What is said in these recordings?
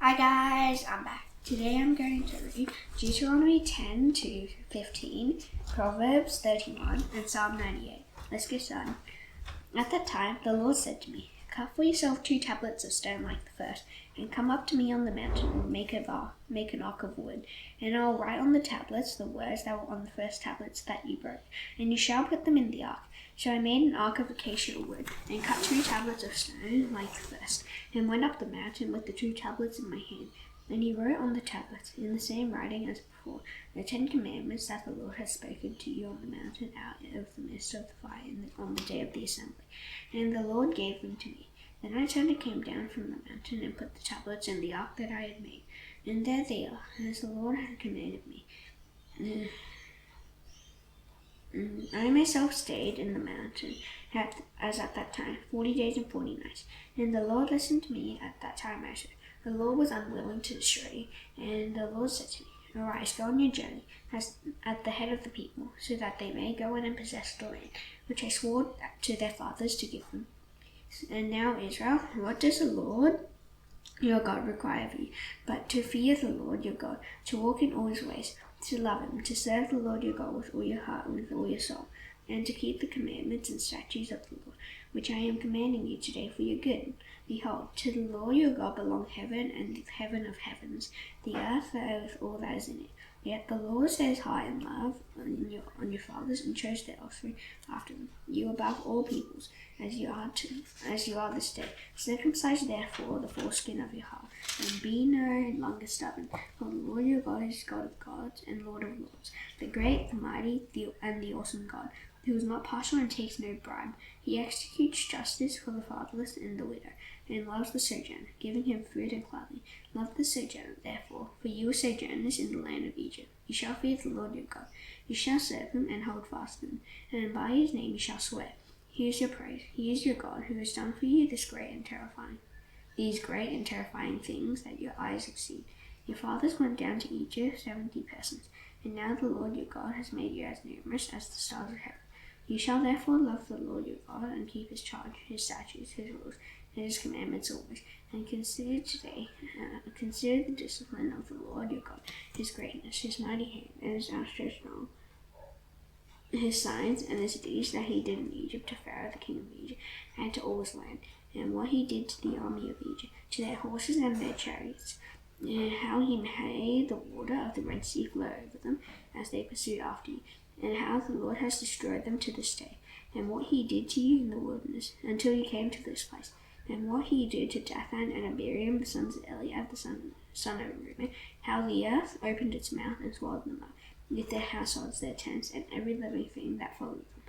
Hi guys, I'm back. Today I'm going to read Deuteronomy 10 to 15, Proverbs 31, and Psalm 98. Let's get started. At that time the Lord said to me, "Cut for yourself 2 tablets of stone like the first, and come up to me on the mountain and make an ark of wood. And I will write on the tablets the words that were on the first tablets that you broke, and you shall put them in the ark." So I made an ark of acacia wood, and cut 2 tablets of stone like the first, and went up the mountain with the 2 tablets in my hand. And he wrote on the tablets, in the same writing as before, the 10 commandments that the Lord has spoken to you on the mountain out of the midst of the fire on the day of the assembly. And the Lord gave them to me. Then I turned and came down from the mountain and put the tablets in the ark that I had made. And there they are, as the Lord had commanded me. I myself stayed in the mountain as at that time 40 days and 40 nights. And the Lord listened to me at that time also. The Lord was unwilling to destroy, and the Lord said to me, "Arise, go on your journey at the head of the people, so that they may go in and possess the land, which I swore to their fathers to give them." And now, Israel, what does the Lord your God require of you, but to fear the Lord your God, to walk in all his ways, to love him, to serve the Lord your God with all your heart and with all your soul, and to keep the commandments and statutes of the Lord, which I am commanding you today for your good. Behold, to the Lord your God belong heaven and the heaven of heavens, the earth with all that is in it. Yet the Lord set his heart in love on your fathers, and chose their offspring after them, you above all peoples, as you are this day. Circumcise therefore the foreskin of your heart, and be no longer stubborn. For the Lord your God is God of gods and Lord of lords, the great, the mighty, and the awesome God, who is not partial and takes no bribe. He executes justice for the fatherless and the widow, and loves the sojourner, giving him food and clothing. Love the sojourner, therefore, for you are sojourners in the land of Egypt. You shall fear the Lord your God. You shall serve him and hold fast to him, and by his name you shall swear. He is your praise. He is your God, who has done for you these great and terrifying things that your eyes have seen. Your fathers went down to Egypt 70 persons, and now the Lord your God has made you as numerous as the stars of heaven. You shall therefore love the Lord your God, and keep his charge, his statutes, his rules, and his commandments always. And consider the discipline of the Lord your God, his greatness, his mighty hand, and his outstretched arm, his signs and his deeds that he did in Egypt to Pharaoh the king of Egypt, and to all his land, and what he did to the army of Egypt, to their horses and their chariots, and how he made the water of the Red Sea flow over them as they pursued after you, and how the Lord has destroyed them to this day, and what he did to you in the wilderness, until you came to this place, and what he did to Dathan and Abiram, the sons of Eliab, the son of Reuben, how the earth opened its mouth and swallowed them up, with their households, their tents, and every living thing that followed them,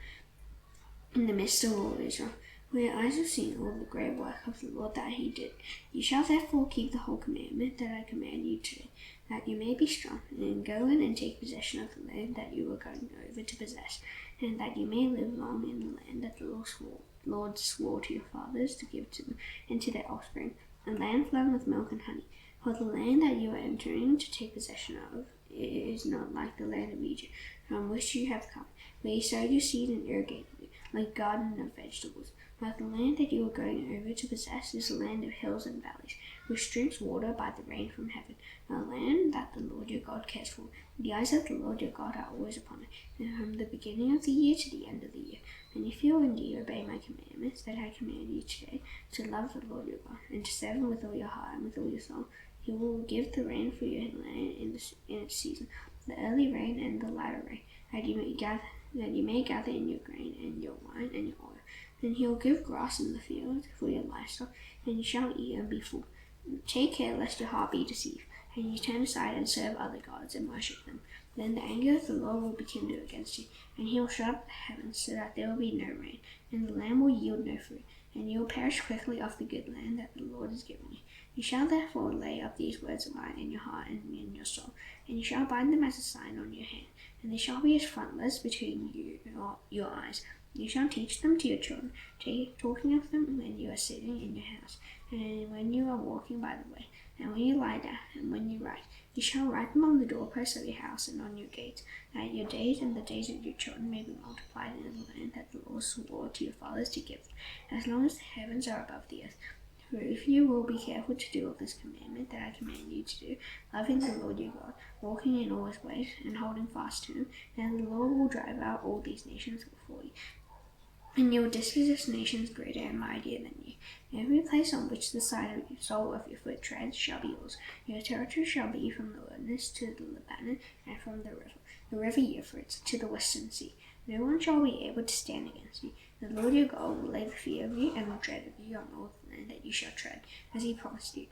in the midst of all Israel. For your eyes have seen all the great work of the Lord that he did. You shall therefore keep the whole commandment that I command you today, that you may be strong, and go in and take possession of the land that you are going over to possess, and that you may live long in the land that the Lord swore to your fathers to give to them and to their offspring, a land flowing with milk and honey. For the land that you are entering to take possession of is not like the land of Egypt, from which you have come, where you sowed your seed and irrigated it, like a garden of vegetables. But the land that you are going over to possess is a land of hills and valleys, which drinks water by the rain from heaven, a land that the Lord your God cares for. The eyes of the Lord your God are always upon it, and from the beginning of the year to the end of the year. And if you will indeed obey my commandments that I command you today, to love the Lord your God, and to serve him with all your heart and with all your soul, he will give the rain for your land in its season, the early rain and the latter rain, that you may gather in your grain and your wine and your oil. And he will give grass in the field for your livestock, and you shall eat and be full. Take care lest your heart be deceived, and you turn aside and serve other gods and worship them. Then the anger of the Lord will be kindled against you, and he will shut up the heavens so that there will be no rain, and the land will yield no fruit, and you will perish quickly off the good land that the Lord has given you. You shall therefore lay up these words of mine in your heart and in your soul, and you shall bind them as a sign on your hand, and they shall be as frontlets between your eyes. You shall teach them to your children, talking of them when you are sitting in your house, and when you are walking by the way, and when you lie down, and when you rise. You shall write them on the doorposts of your house and on your gates, that your days and the days of your children may be multiplied in the land that the Lord swore to your fathers to give them, as long as the heavens are above the earth. For if you will be careful to do all this commandment that I command you to do, loving the Lord your God, walking in all his ways, and holding fast to him, then the Lord will drive out all these nations before you, and you will dispossess nations greater and mightier than you. Every place on which the sole of your foot treads shall be yours. Your territory shall be from the wilderness to the Lebanon, and from the river Euphrates, to the western sea. No one shall be able to stand against you. The Lord your God will lay the fear of you and the dread of you on all the land that you shall tread, as he promised you.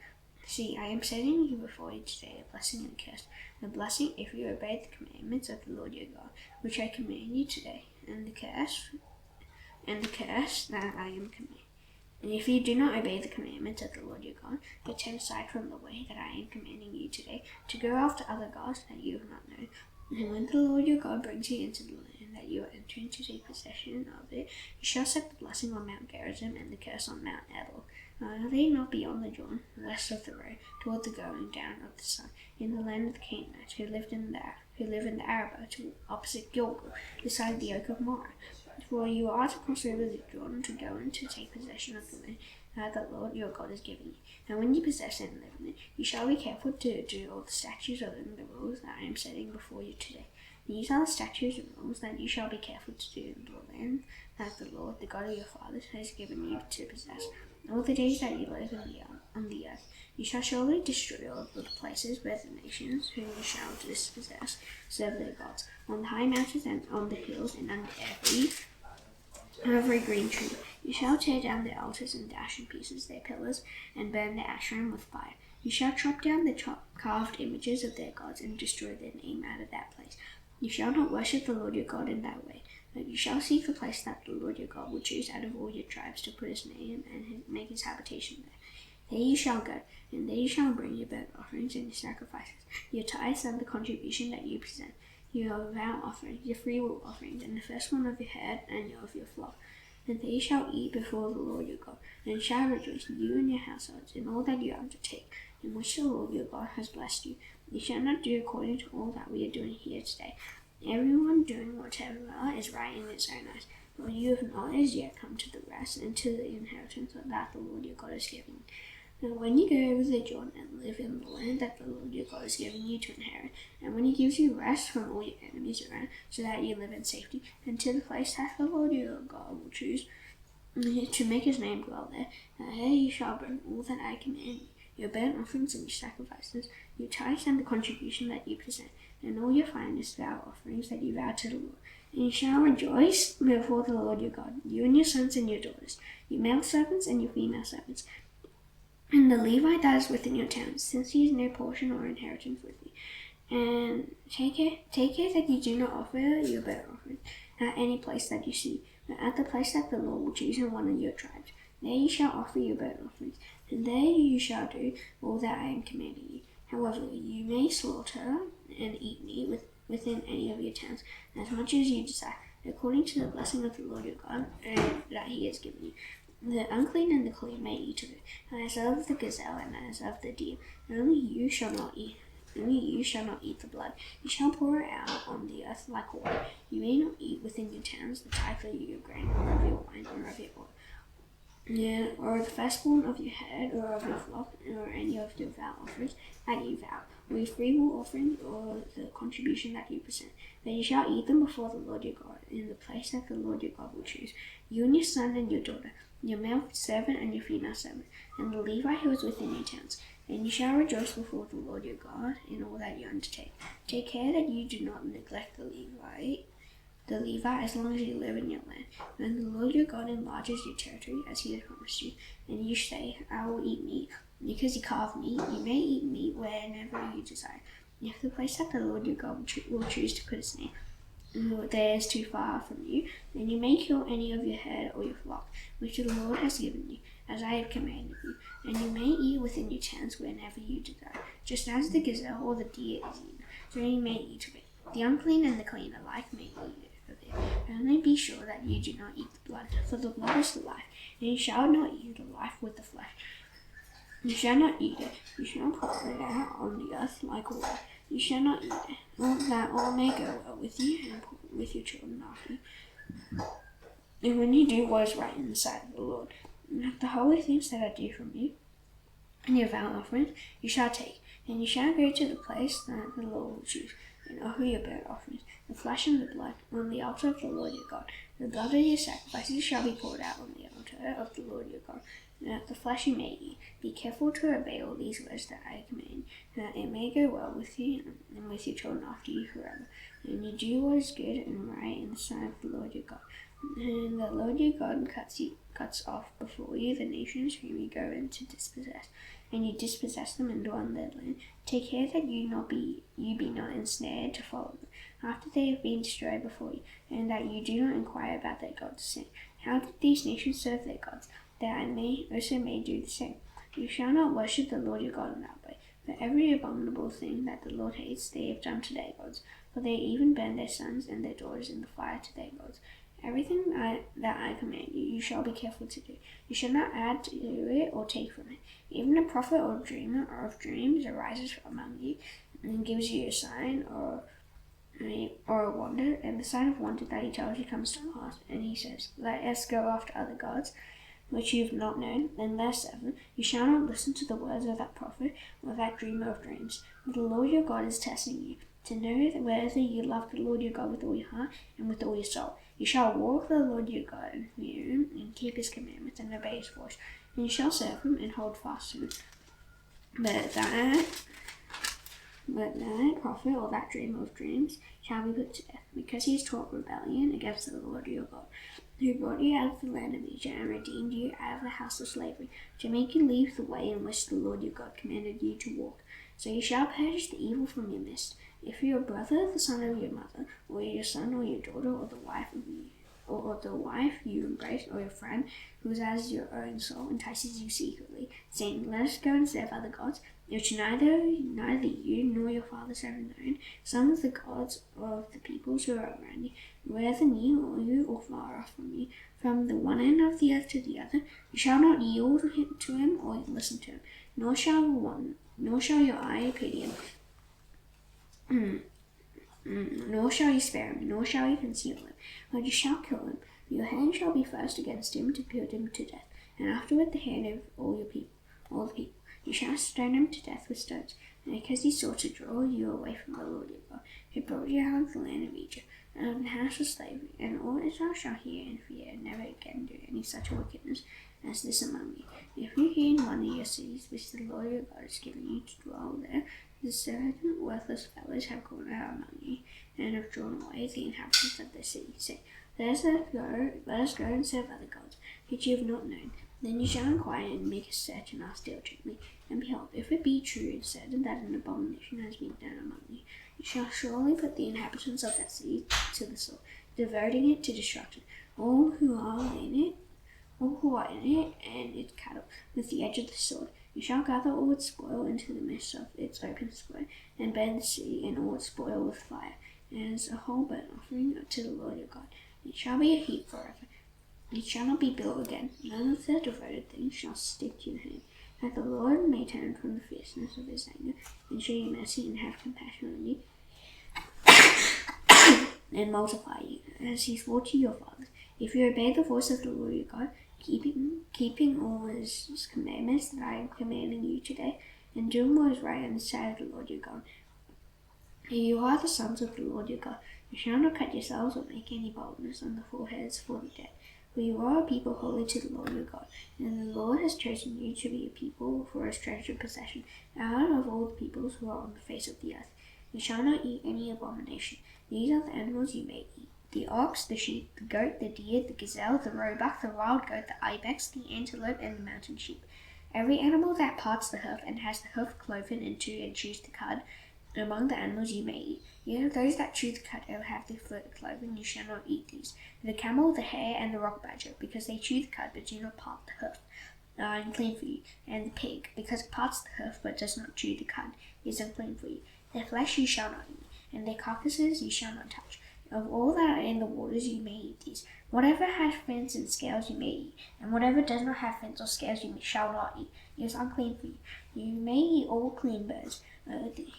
See, I am setting you before you today a blessing and a curse. The blessing, if you obey the commandments of the Lord your God, which I command you today, and the curse that I am commanding. And if you do not obey the commandments of the Lord your God, but turn aside from the way that I am commanding you today, to go after other gods that you have not known, and when the Lord your God brings you into the land that you are entering to take possession of it, you shall set the blessing on Mount Gerizim and the curse on Mount Ebal. Are they not beyond the Jordan, west of the road, toward the going down of the sun, in the land of the Canaanites, who live in the Arabah, opposite Gilgal, beside the oak of Moreh? For you are to cross over the Jordan to go in to take possession of the land that the Lord your God is giving you. And when you possess it and live in it, you shall be careful to do all the statutes and the rules that I am setting before you today. These are the statutes and rules that you shall be careful to do in the land that the Lord, the God of your fathers, has given you to possess. All the days that you live on the earth, you shall surely destroy all the places where the nations whom you shall dispossess serve their gods, on the high mountains and on the hills and under every green tree. You shall tear down their altars and dash in pieces their pillars, and burn their Asherim with fire. You shall chop down the carved images of their gods and destroy their name out of that place. You shall not worship the Lord your God in that way, but you shall seek the place that the Lord your God will choose out of all your tribes to put his name and make his habitation there. There you shall go, and there you shall bring your burnt offerings and your sacrifices, your tithes and the contribution that you present, your vow offerings, your freewill offerings, and the firstborn of your herd and of your flock. And they shall eat before the Lord your God, and shall rejoice, you and your households, in all that you undertake, in which the Lord your God has blessed you. You shall not do according to all that we are doing here today, everyone doing whatever is right in its own eyes. For you have not as yet come to the rest and to the inheritance that the Lord your God has given you. Now when you go over the Jordan and live in the land that the Lord your God is giving you to inherit, and when he gives you rest from all your enemies around, so that you live in safety, and to the place that the Lord your God will choose to make his name dwell there, there you shall bring all that I command you, your burnt offerings and your sacrifices, your tithes and the contribution that you present, and all your finest vow offerings that you vow to the Lord. And you shall rejoice before the Lord your God, you and your sons and your daughters, your male servants and your female servants, and the Levite that is within your towns, since he has no portion or inheritance with you. And take care that you do not offer your burnt offering at any place that you see, but at the place that the Lord will choose in one of your tribes. There you shall offer your burnt offerings, and there you shall do all that I am commanding you. However, you may slaughter and eat meat within any of your towns, as much as you desire, according to the blessing of the Lord your God that he has given you. The unclean and the clean may eat of it, as of the gazelle and as of the deer. Only you shall not eat the blood. You shall pour it out on the earth like water. You may not eat within your towns the tithe of your grain, or of your wine, or of your oil, or the firstborn of your herd, or of your flock, or any of your vow offerings that you vow, or your freewill offering, or the contribution that you present. But you shall eat them before the Lord your God, in the place that the Lord your God will choose, you and your son and your daughter, your male servant and your female servant, and the Levite who is within your towns. And you shall rejoice before the Lord your God in all that you undertake. Take care that you do not neglect the Levite as long as you live in your land. When the Lord your God enlarges your territory as he has promised you, and you say, I will eat meat, because you carve meat, you may eat meat whenever you desire. If the place that the Lord your God will choose to put his name there is too far from you, then you may kill any of your herd or your flock, which the Lord has given you, as I have commanded you, and you may eat within your towns whenever you desire, just as the gazelle or the deer is eaten, so you may eat of it. The unclean and the clean alike may eat of it. Only be sure that you do not eat the blood, for the blood is the life, and you shall not eat the life with the flesh. You shall not eat it. You shall pour it out on the earth like water. You shall not eat it, that all may go well with you and with your children after you. And when you do what is right in the sight of the Lord, The holy things that are due from you, and your vow offerings you shall take, and you shall go to the place that the Lord will choose, and offer your burnt offerings, the flesh and the blood, on the altar of the Lord your God. The blood of your sacrifices shall be poured out on the altar of the Lord your God, and the flesh you may eat. Be careful to obey all these words that I command, that it may go well with you and with your children after you forever, and you do what is good and right in the sight of the Lord your God. And the Lord your God cuts off before you the nations whom you go in to dispossess, and you dispossess them and dwell in their land. Take care that you be not ensnared to follow them, after they have been destroyed before you, and that you do not inquire about their gods, saying, how did these nations serve their gods, that I may do the same? You shall not worship the Lord your God in that way. For every abominable thing that the Lord hates they have done to their gods, for they even burn their sons and their daughters in the fire to their gods. Everything that I command you, you shall be careful to do. You shall not add to it or take from it. Even a prophet or dreamer or of dreams arises among you and gives you a sign or a wonder, and the sign of wonder that he tells you comes to pass. And he says, let us go after other gods, which you have not known. And verse 7, you shall not listen to the words of that prophet or that dreamer of dreams. The Lord your God is testing you, to know whether you love the Lord your God with all your heart and with all your soul. You shall walk the Lord your God and fear him, and keep his commandments, and obey his voice. And you shall serve him, and hold fast to him. But that prophet or that dreamer of dreams shall be put to death, because he has taught rebellion against the Lord your God, who brought you out of the land of Egypt and redeemed you out of the house of slavery, to make you leave the way in which the Lord your God commanded you to walk. So you shall purge the evil from your midst. If your brother, the son of your mother, or your son or your daughter, or the wife you embrace, or your friend who is as your own soul entices you secretly, saying, let us go and serve other gods, which neither you nor your fathers have known, some of the gods of the peoples who are around you, whether near or far off from you, from the one end of the earth to the other, you shall not yield to him or listen to him, nor shall your eye pity him, nor shall you spare him, nor shall you conceal him, but you shall kill him. Your hand shall be first against him to put him to death, and afterward the hand of all the people. You shall stone him to death with stones, and because he sought to draw you away from the Lord your God, who brought you out of the land of Egypt, and of the house of slavery, and all Israel shall hear and fear, and never again do any such wickedness as this among you. If you hear in one of your cities, which the Lord your God has given you to dwell there, the certain worthless fellows have gone out among you, and have drawn away the inhabitants of the city, saying, let us go and serve other gods, which you have not known. Then you shall inquire and make a search and ask diligently. And behold, if it be true and certain that an abomination has been done among you, you shall surely put the inhabitants of that city to the sword, devoting it to destruction, all who are in it, and its cattle, with the edge of the sword. You shall gather all its spoil into the midst of its open square, and burn the city and all its spoil with fire, as a whole burnt offering to the Lord your God. It shall be a heap forever. It shall not be built again. None of the devoted things shall stick to your hand, that the Lord may turn from the fierceness of his anger, and show you mercy and have compassion on you, and multiply you, as he swore to your fathers. If you obey the voice of the Lord your God, keeping all his commandments that I am commanding you today, and doing what is right in the sight of the Lord your God, you are the sons of the Lord your God. You shall not cut yourselves or make any baldness on the foreheads for the dead. For you are a people holy to the Lord your God, and the Lord has chosen you to be a people for his treasured possession out of all the peoples who are on the face of the earth. You shall not eat any abomination. These are the animals you may eat: the ox, the sheep, the goat, the deer, the gazelle, the roebuck, the wild goat, the ibex, the antelope, and the mountain sheep. Every animal that parts the hoof and has the hoof cloven in two and chews the cud, among the animals you may eat. Yet those that chew the cud or have the foot cloven, you shall not eat these: the camel, the hare, and the rock badger, because they chew the cud but do not part the hoof, are unclean for you; and the pig, because it parts the hoof but does not chew the cud, is unclean for you. Their flesh you shall not eat, and their carcasses you shall not touch. Of all that are in the waters you may eat these. Whatever has fins and scales you may eat, and whatever does not have fins or scales you shall not eat. It is unclean for you. You may eat all clean birds.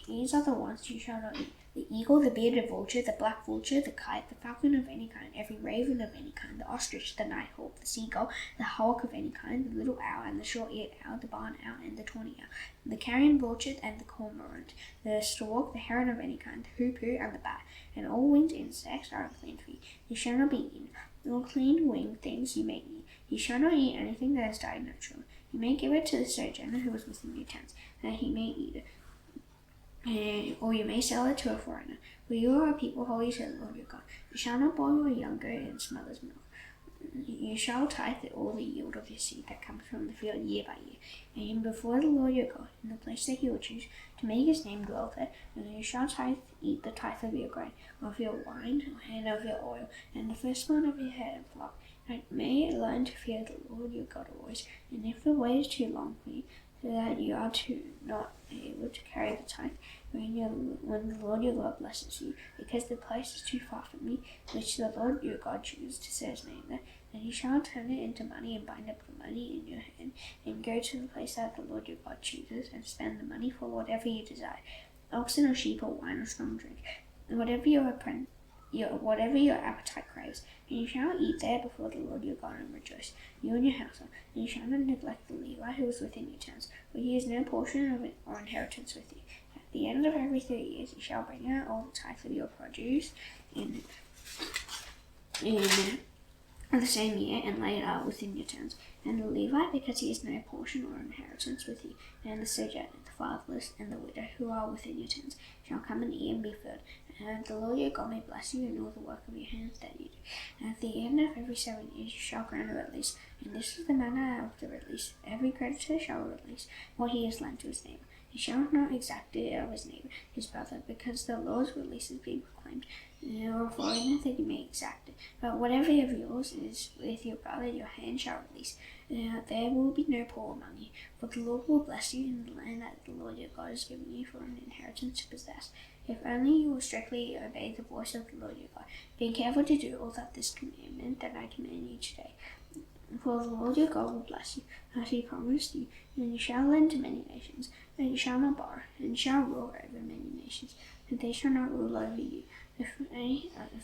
These are the ones you shall not eat: the eagle, the bearded vulture, the black vulture, the kite, the falcon of any kind, every raven of any kind, the ostrich, the nighthawk, the seagull, the hawk of any kind, the little owl and the short-eared owl, the barn owl and the tawny owl, the carrion vulture and the cormorant, the stork, the heron of any kind, the hoopoe and the bat, and all winged insects are unclean for you. You shall not be eaten. All clean winged things you may eat. You shall not eat anything that has died naturally. You may give it to the sojourner who is within your tents, that he may eat it. Or you may sell it to a foreigner. For you are a people holy to the Lord your God. You shall not boil your young goat in its mother's milk. You shall tithe all the yield of your seed that comes from the field year by year, and before the Lord your God, in the place that he will choose to make his name dwell there. And you shall eat the tithe of your grain, of your wine, and of your oil, and the firstborn of your herd and flock. And may learn to fear the Lord your God always. And if the way is too long for you, so that you are not able to carry the tithe, when the Lord your God blesses you, because the place is too far from you, which the Lord your God chooses to set his name there, then you shall turn it into money and bind up the money in your hand, and go to the place that the Lord your God chooses, and spend the money for whatever you desire, oxen or sheep or wine or strong drink, whatever your appetite craves, and you shall eat there before the Lord your God and rejoice, you and your household. And you shall not neglect the Levi who is within your towns, for he has no portion of it or inheritance with you. At the end of every 30 years you shall bring out all the tithe of your produce in the same year, and lay it out within your towns. And the Levite, because he has no portion or inheritance with you, and the sojourner, the fatherless, and the widow who are within your towns, shall come and eat and be filled. And the Lord your God may bless you in all the work of your hands that you do. And at the end of every 7 years you shall grant a release, and this is the manner of the release. Every creditor shall release what he has lent to his neighbor. He shall not exact it of his neighbor, his brother, because the Lord's release is being proclaimed, or a foreigner that you may exact it. But whatever of yours is with your brother, your hand shall release. There will be no poor among you, for the Lord will bless you in the land that the Lord your God has given you for an inheritance to possess. If only you will strictly obey the voice of the Lord your God, being careful to do all that this commandment that I command you today. For the Lord your God will bless you, as he promised you, and you shall lend to many nations, and you shall not borrow, and you shall rule over many nations, and they shall not rule over you. If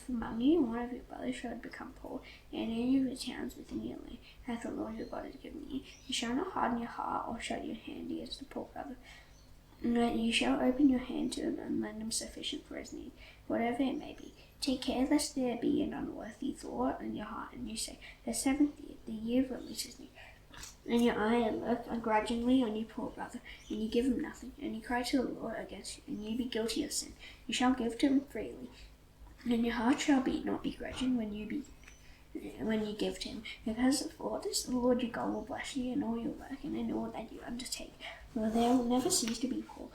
among you one of your brothers should become poor, in any of the towns within your land, that the Lord your God has given you, you shall not harden your heart or shut your hand against the poor brother. You shall open your hand to him and lend him sufficient for his need, whatever it may be. Take care lest there be an unworthy thought in your heart, and you say, the 7th year, the year of release is near. And your eye look ungrudgingly on your poor brother, and you give him nothing, and you cry to the Lord against you, and you be guilty of sin. You shall give to him freely, and your heart shall not be grudging when you give to him. Because of all this, the Lord your God will bless you in all your work and in all that you undertake, for there will never cease to be poor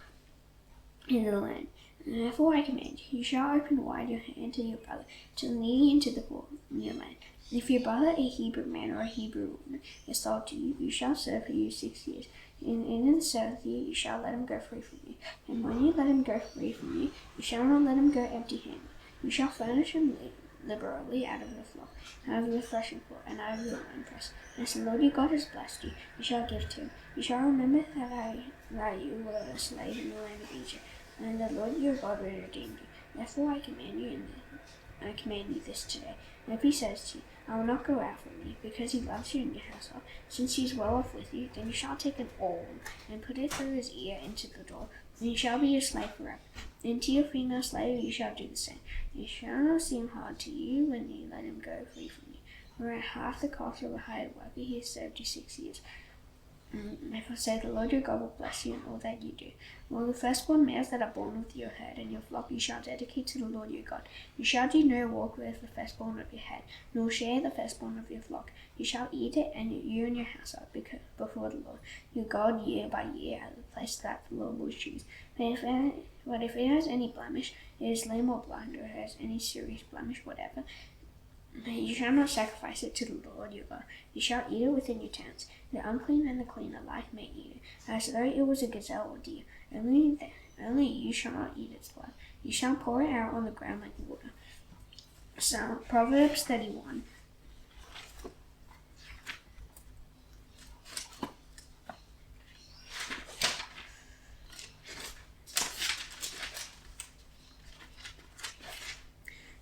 in the land. And therefore I command you, you shall open wide your hand to your brother, to the needy and to the poor in your land. If your brother, a Hebrew man or a Hebrew woman, is sold to you, you shall serve for you 6 years. And in the 7th year you shall let him go free from you. And when you let him go free from you, you shall not let him go empty-handed. You shall furnish him liberally out of your flock, out of your threshing floor, and out of your winepress. As the Lord your God has blessed you, you shall give to him. You shall remember that you were a slave in the land of Egypt, and the Lord your God will redeem you. Therefore I command you this today. And if he says to you, I will not go out from you, because he loves you and your household, since he is well off with you, then you shall take an awl and put it through his ear into the door, and you shall be your slave forever. And to your female slave you shall do the same. It shall not seem hard to you when you let him go free from you. For at half the cost of a hired worker he has served you 6 years. Therefore say, the Lord your God will bless you in all that you do. All the firstborn males that are born with your herd and your flock you shall dedicate to the Lord your God. You shall do no work with the firstborn of your herd, nor share the firstborn of your flock. You shall eat it, and you and your household, before the Lord your God year by year at the place that the Lord will choose. But if it has any blemish, it is lame or blind, or has any serious blemish whatever, you shall not sacrifice it to the Lord your God. You shall eat it within your towns. The unclean and the clean alike may eat it, as though it was a gazelle or deer. Only you shall not eat its blood. You shall pour it out on the ground like water. So, Proverbs 31.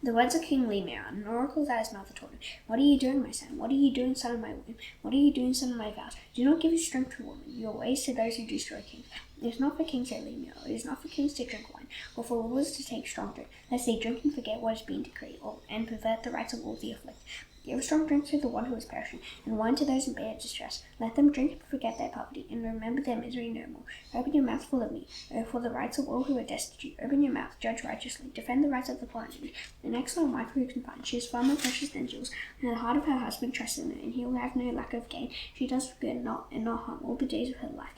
The words of King Lemuel, an oracle that his mother told him. What are you doing, my son? What are you doing, son of my womb? What are you doing, son of my vows? Do not give your strength to a woman, your ways to those who destroy kings. It is not for kings, said Lemuel. It is not for kings to drink wine, or for rulers to take strong drink, lest they drink and forget what has been decreed, and pervert the rights of all the afflicted. Give strong drink to the one who is perishing, and wine to those in bad distress. Let them drink and forget their poverty, and remember their misery no more. Open your mouth full of me, for the rights of all who are destitute. Open your mouth, judge righteously, defend the rights of the poor and needy. An excellent wife who can find. She is far more precious than jewels, and the heart of her husband trusts in her, and he will have no lack of gain. She does good and not harm all the days of her life.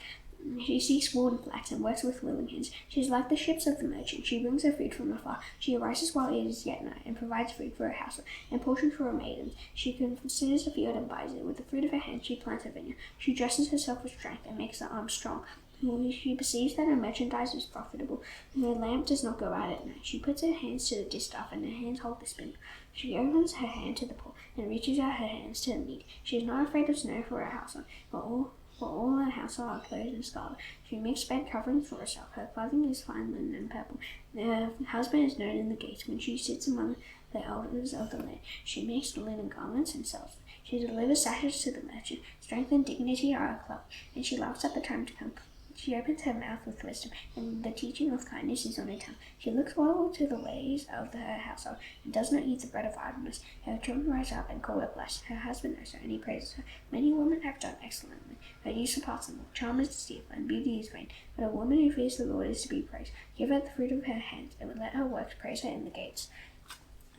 She seeks wool and flax and works with willing hands. She is like the ships of the merchant. She brings her food from afar. She arises while it is yet night and provides food for her household and portion for her maidens. She considers the field and buys it. With the fruit of her hand she plants a vineyard. She dresses herself with strength and makes her arms strong. She perceives that her merchandise is profitable, and her lamp does not go out at night. She puts her hands to the distaff, and her hands hold the spindle. She opens her hand to the poor, and reaches out her hands to the needy. She is not afraid of snow for her household, for all her household are clothed in scarlet. She makes bed coverings for herself. Her clothing is fine linen and purple. Her husband is known in the gates when she sits among the elders of the land. She makes linen garments and sells them. She delivers sashes to the merchant. Strength and dignity are her cloak, and she laughs at the time to come. She opens her mouth with wisdom, and the teaching of kindness is on her tongue. She looks well to the ways of her household, and does not eat the bread of idleness. Her children rise up and call her blessed. Her husband knows her, and he praises her. Many women have done excellently. Her youth surpasses them all. Charm is deceitful, and beauty is vain. But a woman who fears the Lord is to be praised. Give her the fruit of her hands, and let her works praise her in the gates.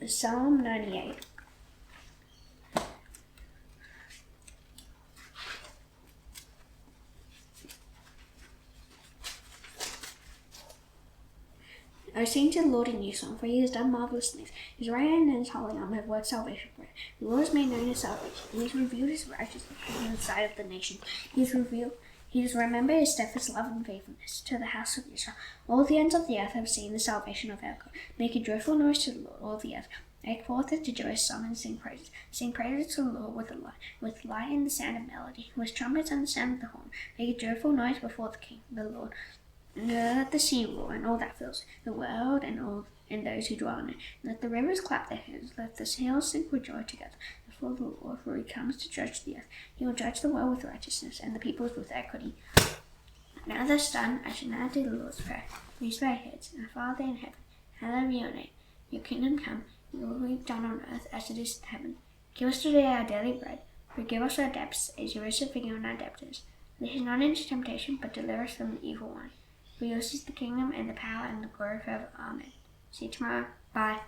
Psalm 98. O sing to the Lord a new song, for he has done marvelous things. His right hand and his holy arm have worked salvation for him. The Lord has made known his salvation. He has revealed his righteousness in the sight of the nations. He has remembered his steadfast love and faithfulness to the house of Israel. All the ends of the earth have seen the salvation of our God. Make a joyful noise to the Lord, all the earth. Make forth a joyous song and sing praises. Sing praises to the Lord with light and the sound of melody, with trumpets and the sound of the horn. Make a joyful noise before the King, the Lord. Let the sea roar and all that fills the world and those who dwell in it. Let the rivers clap their hands. Let the hills sing with joy together before the Lord, for he comes to judge the earth. He will judge the world with righteousness and the peoples with equity. Now thus done, I shall now do the Lord's Prayer. Please bow your heads. Our Father in heaven, hallowed be your name. Your kingdom come, your will be done on earth as it is in heaven. Give us today our daily bread. Forgive us our debts, as you also forgive our debtors. Lead us not into temptation, but deliver us from the evil one. For yours is the kingdom and the power and the glory forever. Amen. See you tomorrow. Bye.